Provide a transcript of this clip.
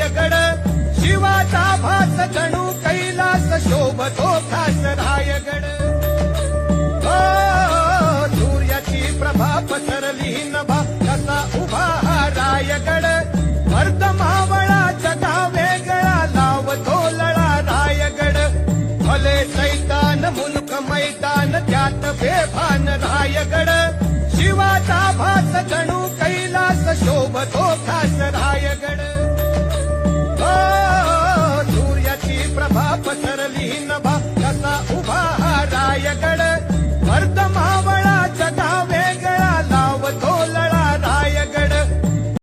रायगड शिवाचा भास जणू कैलास शोभतो खास रायगड हो सूर्याची प्रभा पसरली नभा कसा उभा हा रायगड वर्धमावळा जगा वेगळा लावतो लळा रायगड भले सैतान मुलक मैदान त्यात बेभान रायगड शिवाचा भास जणू कैलास शोभतो